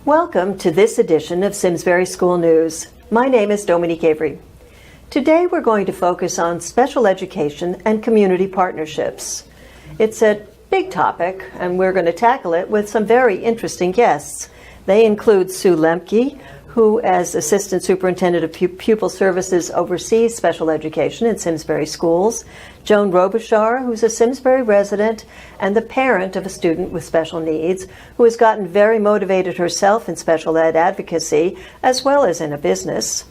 Welcome to this edition of Simsbury School News. My name is Dominique Avery. Today we're going to focus on special education and community partnerships. It's a big topic, and we're going to tackle it with some very interesting guests. They include Sue Lemke, who, as Assistant Superintendent of Pupil Services, oversees special education in Simsbury schools, Joan Robichar, who's a Simsbury resident and the parent of a student with special needs, who has gotten very motivated herself in special ed advocacy, as well as in a business.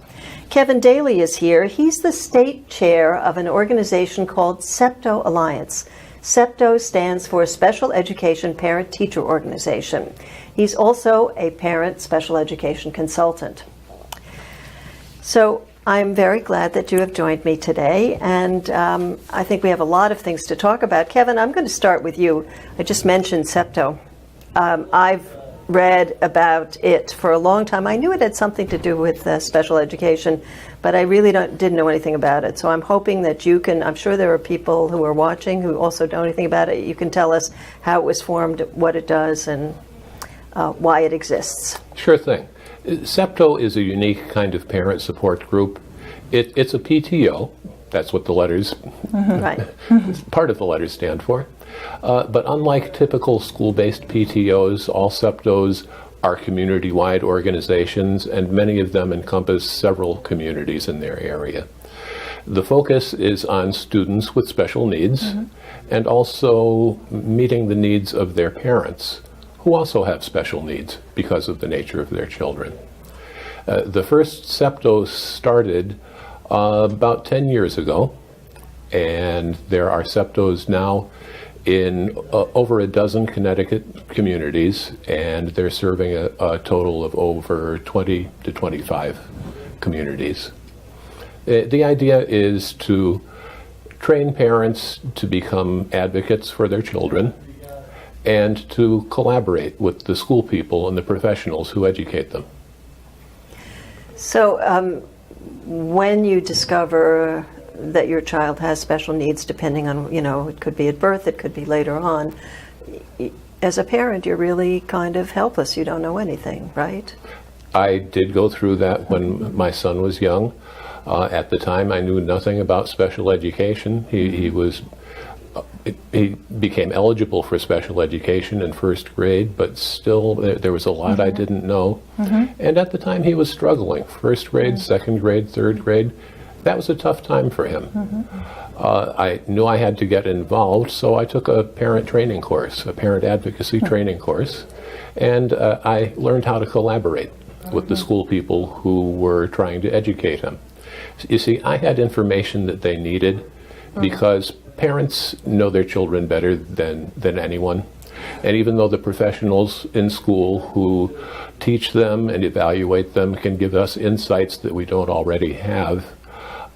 Kevin Daly is here. He's the state chair of an organization called SEPTO Alliance. SEPTO stands for Special Education Parent-Teacher Organization. He's also a parent special education consultant. So I'm very glad that you have joined me today, and I think we have a lot of things to talk about. Kevin, I'm going to start with you. I just mentioned SEPTO. I've read about it for a long time. I knew it had something to do with special education, but I really didn't know anything about it. So I'm hoping that you can, I'm sure there are people who are watching who also don't know anything about it. You can tell us how it was formed, what it does, and why it exists. Sure thing. SEPTO is a unique kind of parent support group. It's a PTO. That's what the letters, Right. part of the letters stand for. But unlike typical school-based PTOs, all SEPTOs are community-wide organizations, and many of them encompass several communities in their area. The focus is on students with special needs and also meeting the needs of their parents, who also have special needs because of the nature of their children. The first SEPTO started about 10 years ago, and there are SEPTOs now in over a dozen Connecticut communities, and they're serving a total of over 20 to 25 communities. The idea is to train parents to become advocates for their children and to collaborate with the school people and the professionals who educate them. So when you discover that your child has special needs, depending on, it could be at birth, it could be later on, as a parent, you're really kind of helpless. You don't know anything, right? I did go through that when my son was young. At the time, I knew nothing about special education. He became eligible for special education in first grade, but still there was a lot I didn't know. And at the time he was struggling. First grade, second grade, third grade, that was a tough time for him. I knew I had to get involved, so I took a parent training course, a parent advocacy training course, and I learned how to collaborate with the school people who were trying to educate him. You see, I had information that they needed because parents know their children better than anyone. And even though the professionals in school who teach them and evaluate them can give us insights that we don't already have,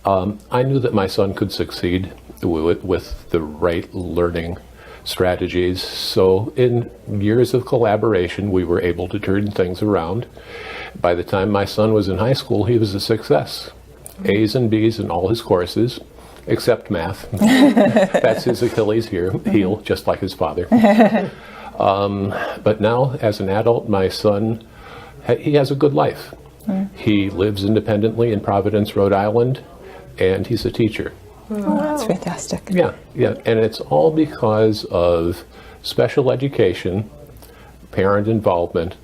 I knew that my son could succeed with the right learning strategies. So in years of collaboration, we were able to turn things around. By the time my son was in high school, he was a success. A's and B's in all his courses, except math. That's his Achilles heel, just like his father. But now, as an adult, my son, he has a good life. He lives independently in Providence, Rhode Island, and he's a teacher. Oh, that's fantastic. Yeah, and it's all because of special education, parent involvement,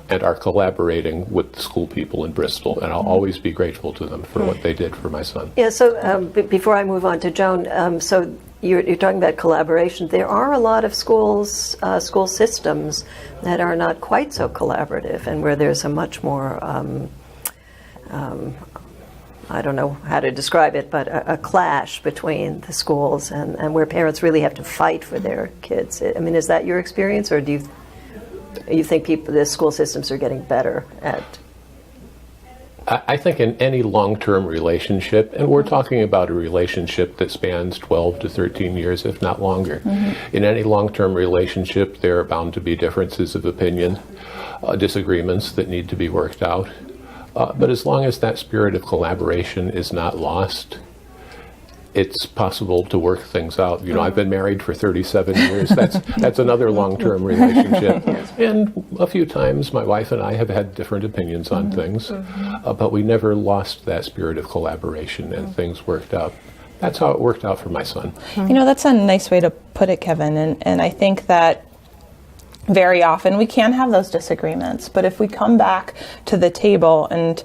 and our collaborating with the school people in Bristol, and I'll always be grateful to them for what they did for my son. Yeah, so before I move on to Joan, so you're talking about collaboration. There are a lot of school systems that are not quite so collaborative, and where there's a much more, I don't know how to describe it, but a clash between the schools and where parents really have to fight for their kids. I mean, is that your experience, or do you think the school systems are getting better at? I think in any long-term relationship, and we're talking about a relationship that spans 12 to 13 years, if not longer. In any long-term relationship, there are bound to be differences of opinion, disagreements that need to be worked out. But as long as that spirit of collaboration is not lost, it's possible to work things out. You know, I've been married for 37 years. That's another long-term relationship. And a few times my wife and I have had different opinions on things, but we never lost that spirit of collaboration, and things worked out. That's how it worked out for my son. You know, that's a nice way to put it, Kevin. And I think that very often we can have those disagreements, but if we come back to the table and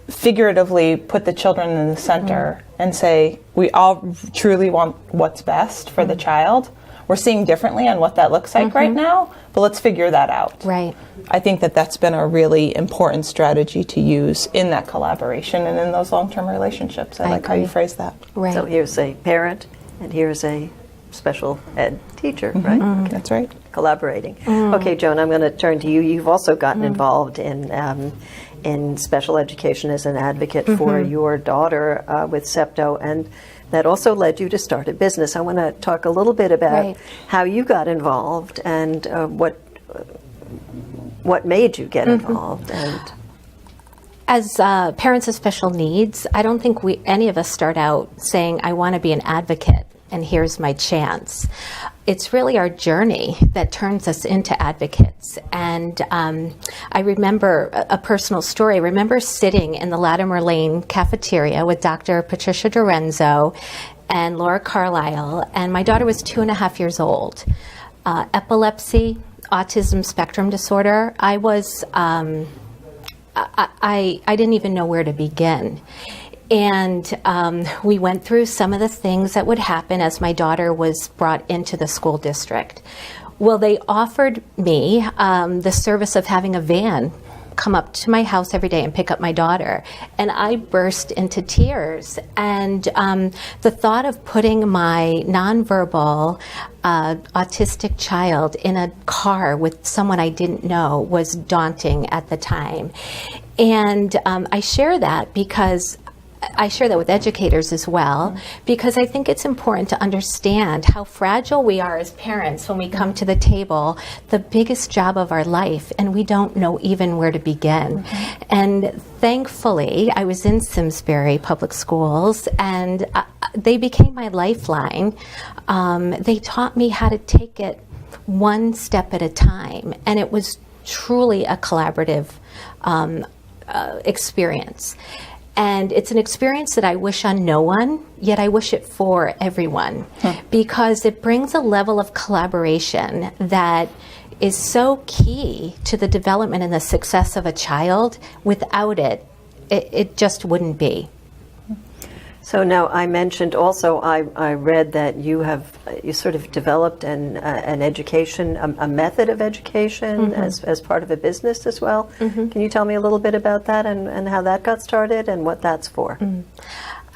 figuratively put the children in the center and say, we all truly want what's best for the child. We're seeing differently on what that looks like right now, but let's figure that out. Right. I think that that's been a really important strategy to use in that collaboration and in those long-term relationships. I like how you phrase that. Right. So here's a parent, and here's a special ed teacher, right? That's right. Collaborating. Okay, Joan, I'm going to turn to you. You've also gotten involved in special education as an advocate for your daughter with SEPTO, and that also led you to start a business. I want to talk a little bit about how you got involved and what made you get involved. And As parents of special needs, I don't think any of us start out saying, I want to be an advocate and here's my chance. It's really our journey that turns us into advocates. And I remember a personal story. I remember sitting in the Latimer Lane cafeteria with Dr. Patricia Dorenzo and Laura Carlisle, and my daughter was 2.5 years old. Epilepsy, autism spectrum disorder. I was, I didn't even know where to begin. And we went through some of the things that would happen as my daughter was brought into the school district. Well, they offered me the service of having a van come up to my house every day and pick up my daughter. And I burst into tears. And the thought of putting my nonverbal autistic child in a car with someone I didn't know was daunting at the time. And I share that because I share that with educators as well, because I think it's important to understand how fragile we are as parents when we come to the table, the biggest job of our life, and we don't know even where to begin. And thankfully, I was in Simsbury Public Schools, and they became my lifeline. They taught me how to take it one step at a time, and it was truly a collaborative experience. And it's an experience that I wish on no one, yet I wish it for everyone, because it brings a level of collaboration that is so key to the development and the success of a child. Without it, it just wouldn't be. so now I mentioned also, I read that you sort of developed an education, a method of education as part of a business as well. Can you tell me a little bit about that and how that got started and what that's for?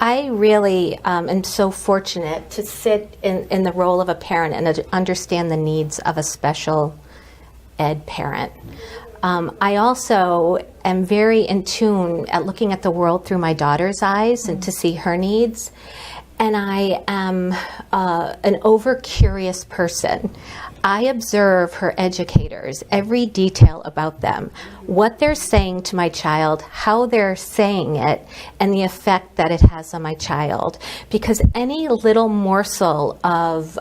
I really am so fortunate to sit in the role of a parent and to understand the needs of a special ed parent. I also am very in tune at looking at the world through my daughter's eyes and to see her needs. And I am an over-curious person. I observe her educators, every detail about them, what they're saying to my child, how they're saying it, and the effect that it has on my child. Because any little morsel of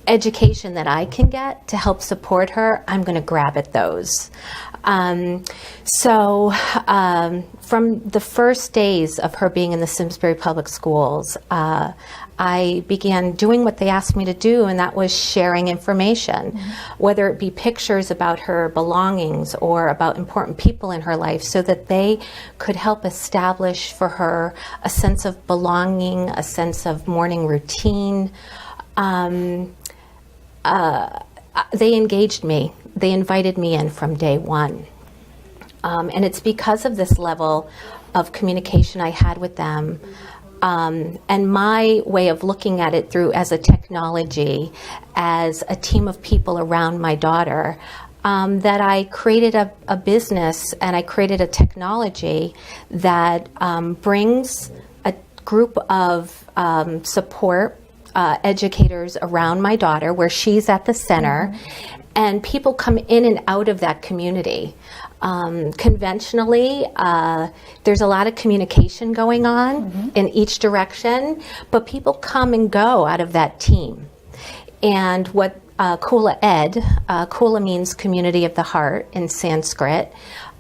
education that I can get to help support her, I'm going to grab at those. So from the first days of her being in the Simsbury Public Schools, I began doing what they asked me to do, and that was sharing information, whether it be pictures about her belongings or about important people in her life, so that they could help establish for her a sense of belonging, a sense of morning routine. They engaged me. They invited me in from day one. And it's because of this level of communication I had with them, and my way of looking at it through as a technology, as a team of people around my daughter, that I created a business and I created a technology that brings a group of support educators around my daughter, where she's at the center, and people come in and out of that community. Conventionally, there's a lot of communication going on in each direction, but people come and go out of that team. And what Kula Ed, Kula means community of the heart in Sanskrit.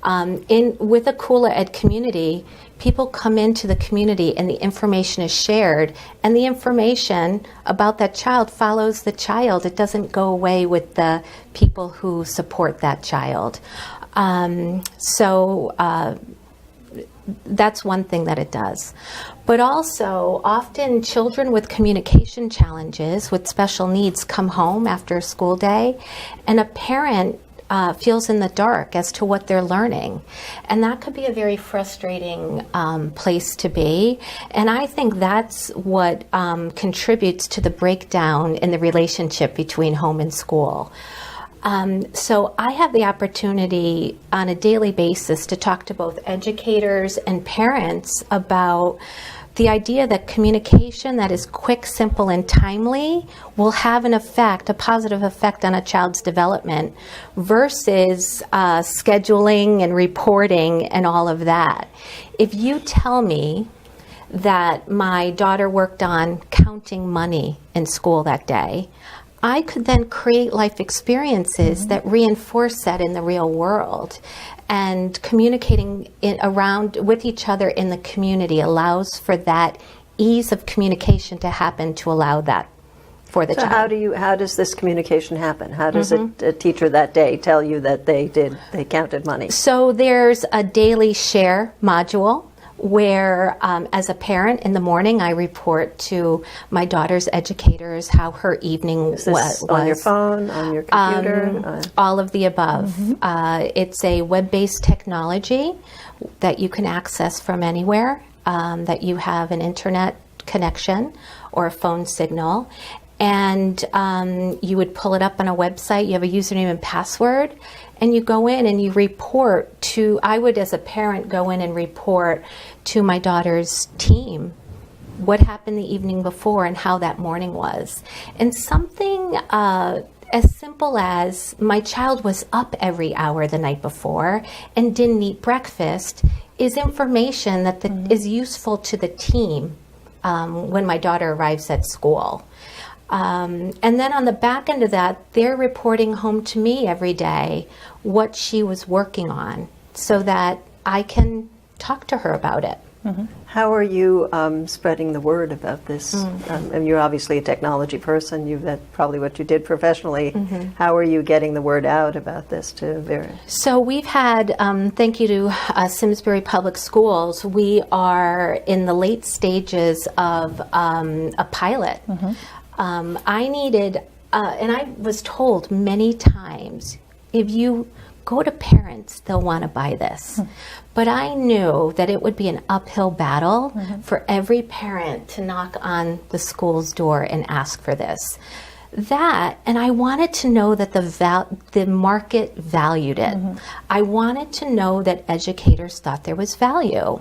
With a Kula Ed community, people come into the community and the information is shared, and the information about that child follows the child. It doesn't go away with the people who support that child. That's one thing that it does. But also, often children with communication challenges, with special needs, come home after a school day, and a parent feels in the dark as to what they're learning. And that could be a very frustrating place to be. And I think that's what contributes to the breakdown in the relationship between home and school. So I have the opportunity on a daily basis to talk to both educators and parents about the idea that communication that is quick, simple, and timely will have an effect, a positive effect on a child's development versus scheduling and reporting and all of that. If you tell me that my daughter worked on counting money in school that day, I could then create life experiences that reinforce that in the real world. And communicating around with each other in the community allows for that ease of communication to happen to allow that for the child. So how does this communication happen? How does a teacher that day tell you that they counted money? So there's a daily share module where as a parent in the morning I report to my daughter's educators how her evening was. On your phone, on your computer? All of the above. It's a web-based technology that you can access from anywhere, that you have an internet connection or a phone signal. And you would pull it up on a website, you have a username and password, and you go in and you report to, I would as a parent go in and report to my daughter's team what happened the evening before and how that morning was. And something as simple as my child was up every hour the night before and didn't eat breakfast is information that is useful to the team when my daughter arrives at school. And then on the back end of that, they're reporting home to me every day what she was working on so that I can talk to her about it. How are you spreading the word about this? And you're obviously a technology person. That's probably what you did professionally. How are you getting the word out about this to various? So we've had, thank you to Simsbury Public Schools, we are in the late stages of a pilot. I needed, and I was told many times, if you go to parents, they'll want to buy this. But I knew that it would be an uphill battle for every parent to knock on the school's door and ask for this. And I wanted to know that the market valued it. I wanted to know that educators thought there was value.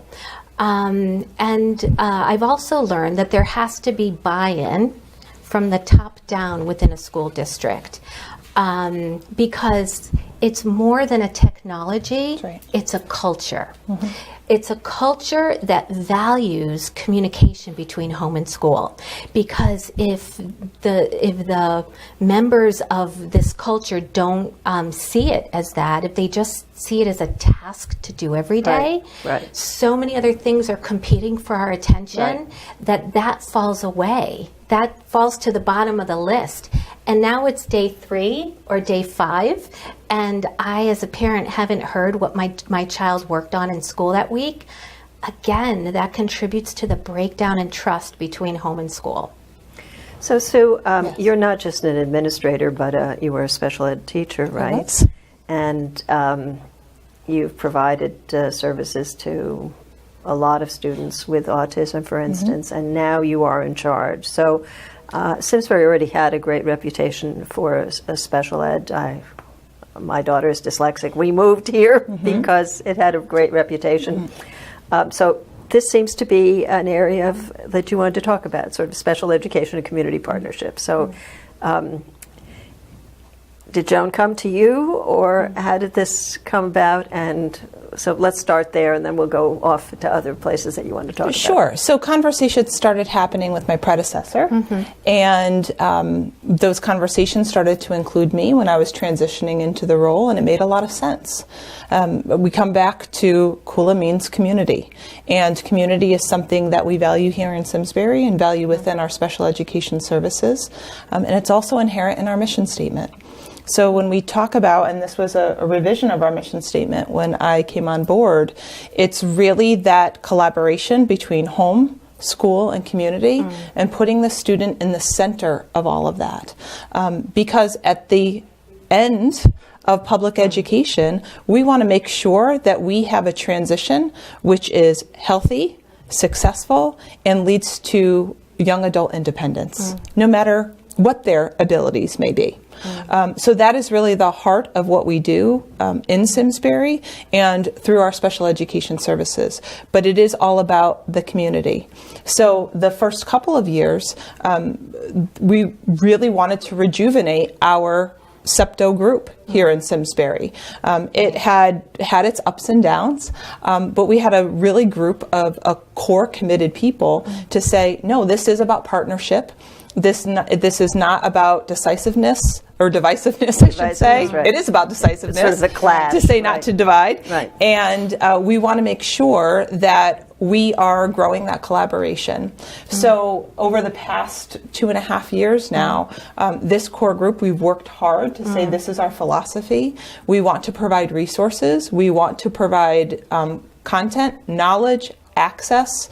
I've also learned that there has to be buy-in from the top down within a school district, because it's more than a technology, it's a culture. It's a culture that values communication between home and school, because if the members of this culture don't see it as that, if they just see it as a task to do every day, so many other things are competing for our attention that falls away. That falls to the bottom of the list. And now it's day 3 or day 5, and I, as a parent, haven't heard what my child worked on in school that week. Again, that contributes to the breakdown in trust between home and school. So, Sue, you're not just an administrator, but you were a special ed teacher, right? Yes. And you've provided services to a lot of students with autism, for instance, and now you are in charge. So Simsbury already had a great reputation for a special ed. My daughter is dyslexic. We moved here because it had a great reputation. So this seems to be an area that you wanted to talk about, sort of special education and community partnership. So did Joan come to you, or how did this come about? And so let's start there, and then we'll go off to other places that you want to talk about. Sure. So conversations started happening with my predecessor, and those conversations started to include me when I was transitioning into the role, and it made a lot of sense. We come back to Kula means community, and community is something that we value here in Simsbury and value within our special education services, and it's also inherent in our mission statement. So when we talk about, and this was a revision of our mission statement when I came on board, it's really that collaboration between home, school, and community, and putting the student in the center of all of that. Because at the end of public education, we want to make sure that we have a transition which is healthy, successful, and leads to young adult independence, no matter what their abilities may be. So that is really the heart of what we do in Simsbury and through our special education services. But it is all about the community. So the first couple of years, we really wanted to rejuvenate our SEPTO group here in Simsbury. It had its ups and downs, but we had a really group of a core committed people to say, no, this is about partnership. This is not about decisiveness or divisiveness, I should say. Right. It is about decisiveness. It's sort of the clash, to say not to divide. Right. And we want to make sure that we are growing that collaboration. So over the past 2.5 years now, this core group, we've worked hard to say this is our philosophy. We want to provide resources. We want to provide content, knowledge, access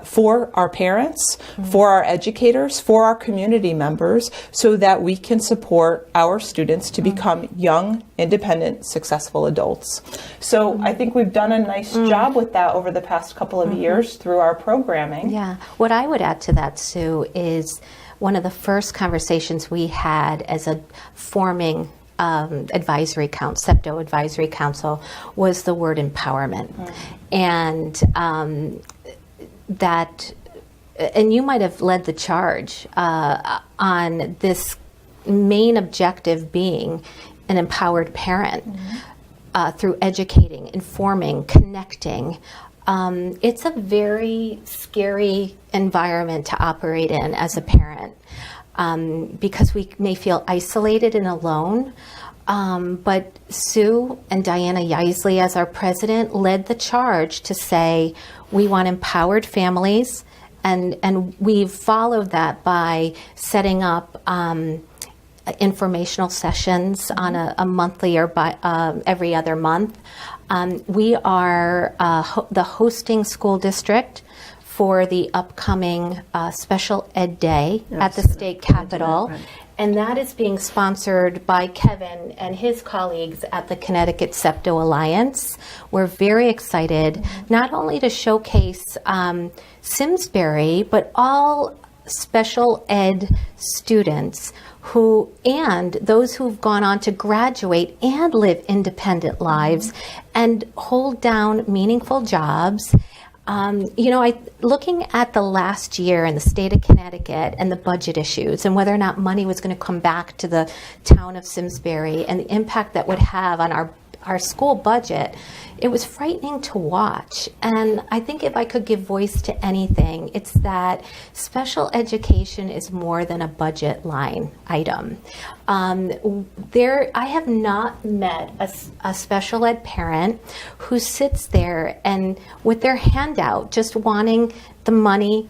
for our parents, for our educators, for our community members, so that we can support our students to become young, independent, successful adults. So I think we've done a nice job with that over the past couple of years through our programming. Yeah. What I would add to that, Sue, is one of the first conversations we had as a forming advisory council, SEPTO advisory council, was the word empowerment. And and you might have led the charge on this main objective being an empowered parent through educating, informing, connecting. It's a very scary environment to operate in as a parent. Because we may feel isolated and alone. But Sue and Diana Yaisley, as our president, led the charge to say we want empowered families, and we've followed that by setting up informational sessions on a monthly or every other month. We are the hosting school district for the upcoming Special Ed Day at the state capitol. Right. And that is being sponsored by Kevin and his colleagues at the Connecticut SEPTO Alliance. We're very excited not only to showcase Simsbury, but all special ed students and those who've gone on to graduate and live independent lives and hold down meaningful jobs. Looking at the last year in the state of Connecticut and the budget issues and whether or not money was going to come back to the town of Simsbury and the impact that would have on our school budget, it was frightening to watch. And I think if I could give voice to anything, it's that special education is more than a budget line item. I have not met a special ed parent who sits there and with their hand out just wanting the money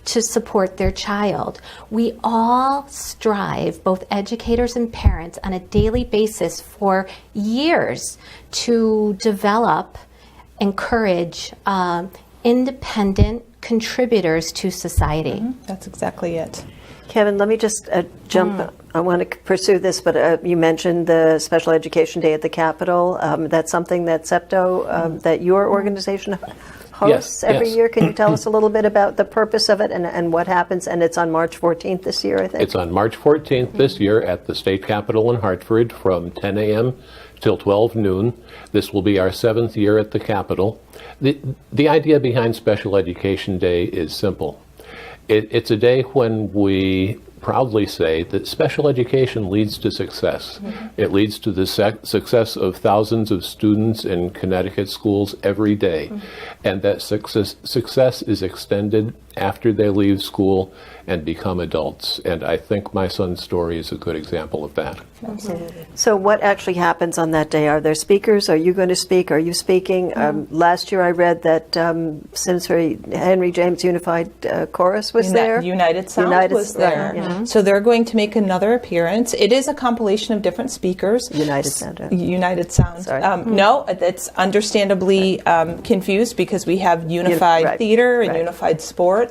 to support their child. We all strive, both educators and parents, on a daily basis for years to develop, encourage independent contributors to society. That's exactly it. Kevin, let me just jump. I want to pursue this, but you mentioned the Special Education Day at the Capitol. That's something that SEPTO, that your organization hosts every year. Can you tell us a little bit about the purpose of it and what happens? And it's on March 14th this year, I think. It's on March 14th this year at the State Capitol in Hartford from 10 a.m. till 12 noon. This will be our 7th year at the Capitol. The idea behind Special Education Day is simple. It's a day when we proudly say that special education leads to success. It leads to the success of thousands of students in Connecticut schools every day. And that success is extended after they leave school and become adults. And I think my son's story is a good example of that. Absolutely. So what actually happens on that day? Are there speakers? Are you going to speak? Are you speaking? Last year I read that Simsbury Henry James Unified Chorus was there. United Sound was there. Right, yeah. So they're going to make another appearance. It is a compilation of different speakers. United Sound. United Sound. Sorry. No, it's understandably confused because we have Unified Right, Theater and right. Unified Sports.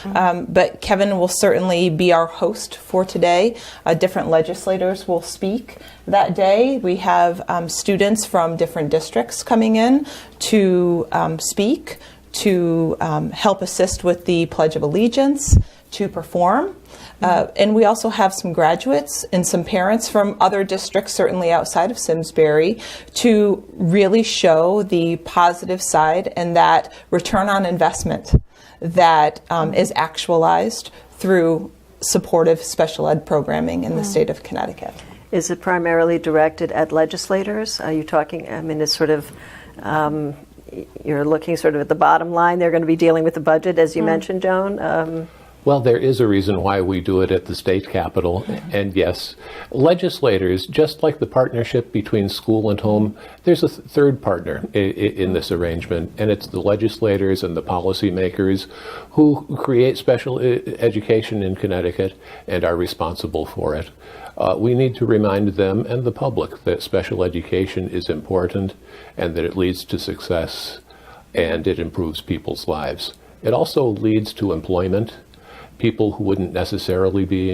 But Kevin will certainly be our host for today. Different legislators will speak that day. We have students from different districts coming in to speak, to help assist with the Pledge of Allegiance, to perform. And we also have some graduates and some parents from other districts, certainly outside of Simsbury, to really show the positive side and that return on investment that is actualized through supportive special ed programming in the state of Connecticut. Is it primarily directed at legislators? Are you talking, I mean, it's sort of, you're looking sort of at the bottom line. They're going to be dealing with the budget, as you mentioned, Joan. Well, there is a reason why we do it at the state capitol. And yes, legislators, just like the partnership between school and home, there's a third partner in this arrangement, and it's the legislators and the policymakers who create special education in Connecticut and are responsible for it. We need to remind them and the public that special education is important and that it leads to success and it improves people's lives. It also leads to employment. People who wouldn't necessarily be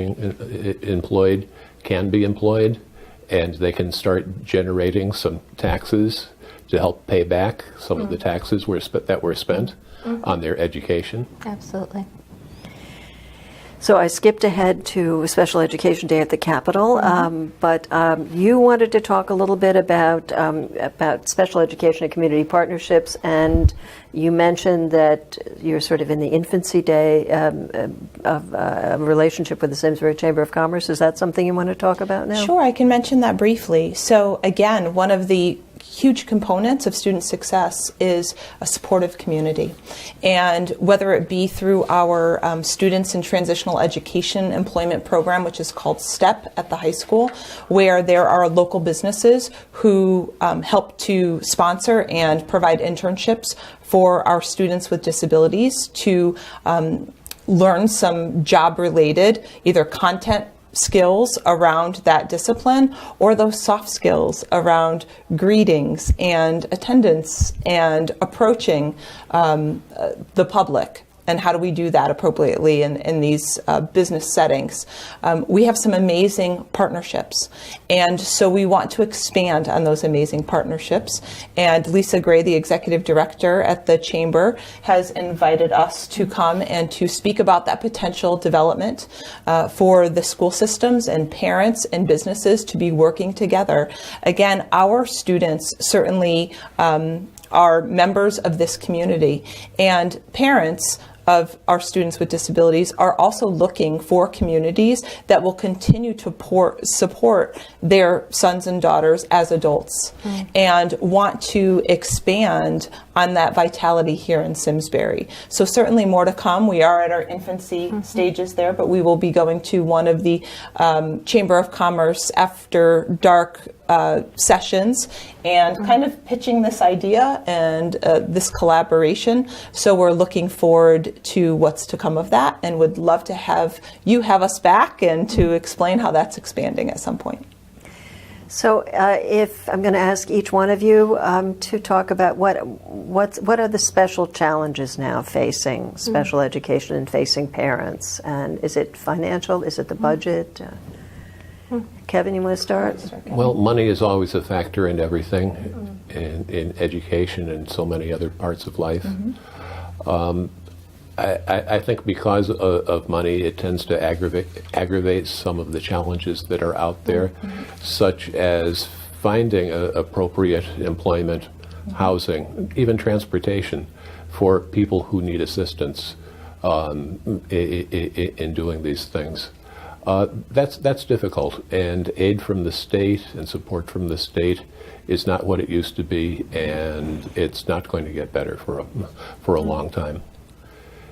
employed can be employed, and they can start generating some taxes to help pay back some of the taxes that were spent on their education. Absolutely. So I skipped ahead to Special Education Day at the Capitol, but you wanted to talk a little bit about special education and community partnerships, and you mentioned that you're sort of in the infancy day of a relationship with the Simsbury Chamber of Commerce. Is that something you want to talk about now? Sure, I can mention that briefly. So again, one of the huge components of student success is a supportive community. And whether it be through our Students in Transitional Education Employment Program, which is called STEP at the high school, where there are local businesses who help to sponsor and provide internships for our students with disabilities to learn some job-related, either content skills around that discipline or those soft skills around greetings and attendance and approaching the public. And how do we do that appropriately in these business settings? We have some amazing partnerships. And so we want to expand on those amazing partnerships. And Lisa Gray, the executive director at the Chamber, has invited us to come and to speak about that potential development for the school systems and parents and businesses to be working together. Again, our students certainly are members of this community, and parents of our students with disabilities are also looking for communities that will continue to support their sons and daughters as adults and want to expand on that vitality here in Simsbury. So certainly more to come. We are at our infancy stages there, but we will be going to one of the Chamber of Commerce after dark sessions and kind of pitching this idea and this collaboration. So we're looking forward to what's to come of that and would love to have you have us back and to explain how that's expanding at some point. So if I'm going to ask each one of you to talk about what are the special challenges now facing special education and facing parents, and is it financial, is it the budget? Kevin, you want to start? Well, money is always a factor in everything, in education and so many other parts of life. I think because of money, it tends to aggravate some of the challenges that are out there, such as finding appropriate employment, housing, even transportation for people who need assistance in doing these things. That's difficult, and aid from the state and support from the state is not what it used to be, and it's not going to get better for a long time.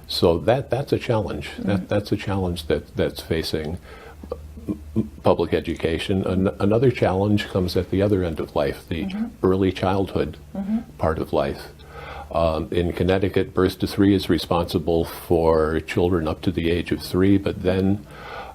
So that's a challenge. That's a challenge that's facing public education. Another challenge comes at the other end of life, the early childhood part of life. In Connecticut, birth to 3 is responsible for children up to the age of 3, but then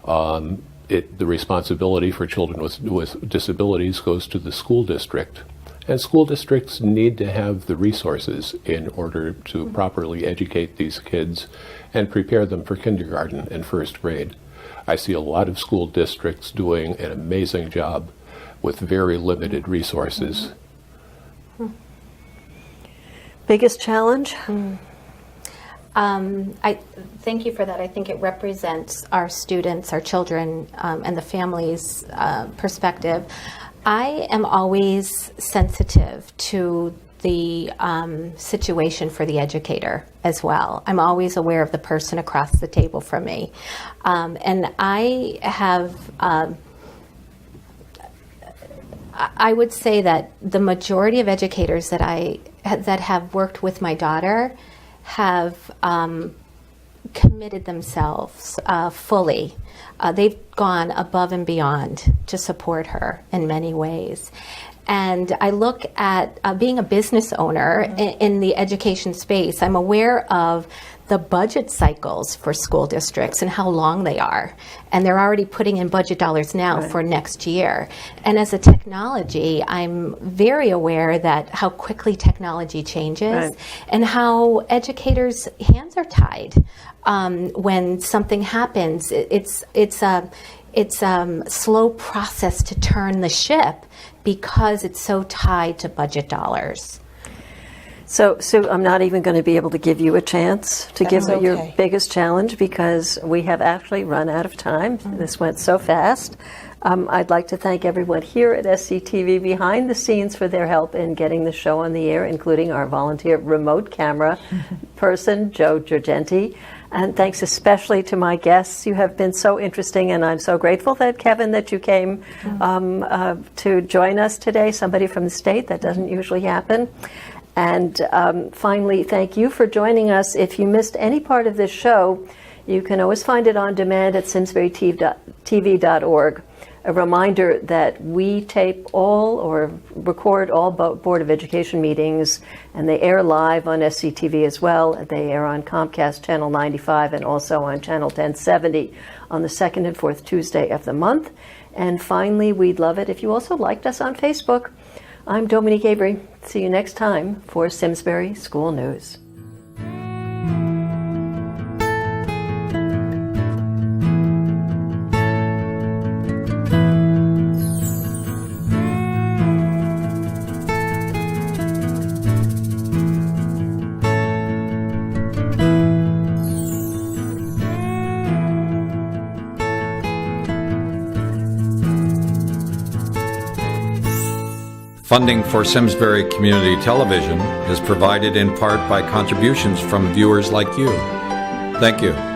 the responsibility for children with disabilities goes to the school district. And school districts need to have the resources in order to properly educate these kids and prepare them for kindergarten and first grade. I see a lot of school districts doing an amazing job with very limited resources. Biggest challenge? I thank you for that. I think it represents our students, our children, and the families' perspective. I am always sensitive to the situation for the educator as well. I'm always aware of the person across the table from me. And I have, I would say that the majority of educators that have worked with my daughter have committed themselves fully. They've gone above and beyond to support her in many ways. And I look at being a business owner in the education space, I'm aware of the budget cycles for school districts and how long they are. And they're already putting in budget dollars now for next year. And as a technology, I'm very aware that how quickly technology changes and how educators' hands are tied when something happens. It's a slow process to turn the ship because it's so tied to budget dollars. So, Sue, I'm not even going to be able to give you a chance to give me your biggest challenge because we have actually run out of time. This went so fast. I'd like to thank everyone here at SCTV behind the scenes for their help in getting the show on the air, including our volunteer remote camera person, Joe Giorgenti. And thanks especially to my guests. You have been so interesting, and I'm so grateful that, Kevin, that you came to join us today, somebody from the state. That doesn't usually happen. And finally, thank you for joining us. If you missed any part of this show, you can always find it on demand at simsburytv.org. A reminder that we tape all or record all Board of Education meetings, and they air live on SCTV as well. They air on Comcast Channel 95 and also on Channel 1070 on the second and fourth Tuesday of the month. And finally, we'd love it if you also liked us on Facebook. I'm Dominique Avery. See you next time for Simsbury School News. Funding for Simsbury Community Television is provided in part by contributions from viewers like you. Thank you.